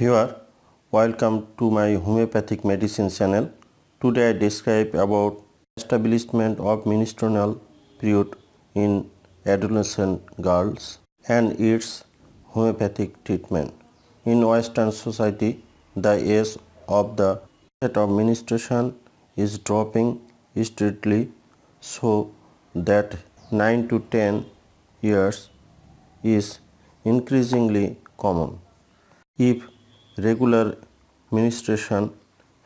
Viewer, welcome to my homeopathic medicine channel. Today I describe about establishment of menstrual period in adolescent girls and its homeopathic treatment. In Western society, the age of the onset of menstruation is dropping steadily, so that 9 to 10 years is increasingly common. If regular menstruation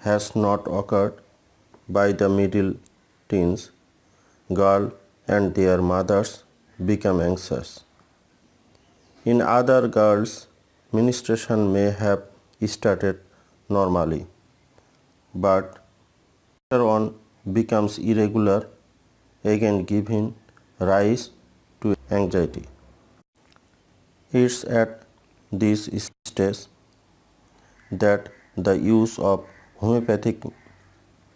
has not occurred by the middle teens, girls and their mothers become anxious. In other girls, menstruation may have started normally, but later on becomes irregular, again giving rise to anxiety. It's at this stage that the use of homeopathic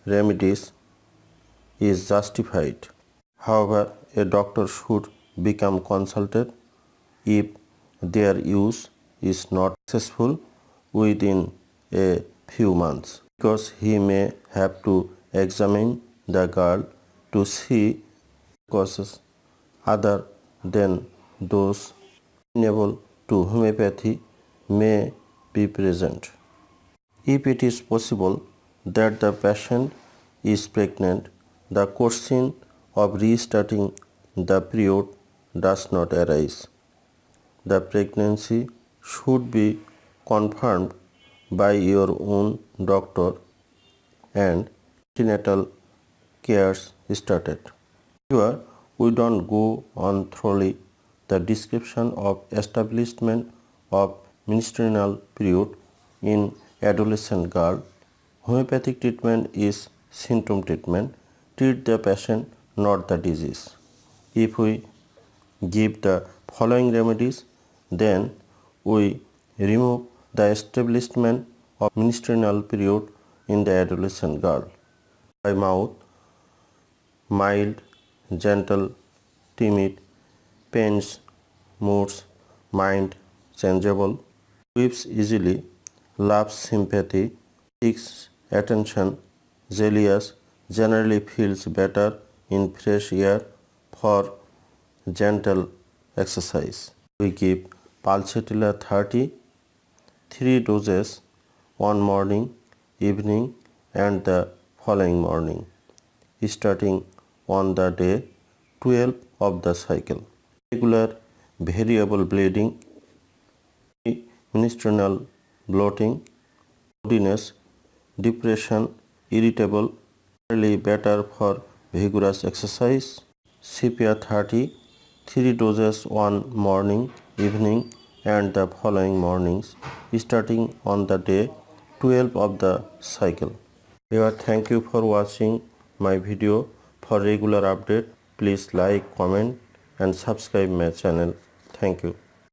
remedies is justified. However, a doctor should become consulted if their use is not successful within a few months, because he may have to examine the girl to see causes other than those amenable to homeopathy may be present. If it is possible that the patient is pregnant, the question of restarting the period does not arise. The pregnancy should be confirmed by your own doctor and prenatal cares started. Here we don't go on thoroughly the description of establishment of menstrual period in adolescent girl. Homeopathic treatment is symptom treatment. Treat the patient, not the disease. If we give the following remedies, then we remove the establishment of menstrual period in the adolescent girl. By mouth, mild, gentle, timid, pains, moods, mind changeable, weeps easily, loves sympathy, seeks attention, zealous, generally feels better in fresh air, for gentle exercise. We give pulsatilla 30, 3 doses, one morning, evening and the following morning, starting on the day 12 of the cycle. Regular variable bleeding, menstrual bloating, moodiness, depression, irritable, generally better for vigorous exercise. CPR 30, 3 doses, one morning, evening and the following mornings, starting on the day 12 of the cycle. Thank you for watching my video. For regular update, please like, comment and subscribe my channel. Thank you.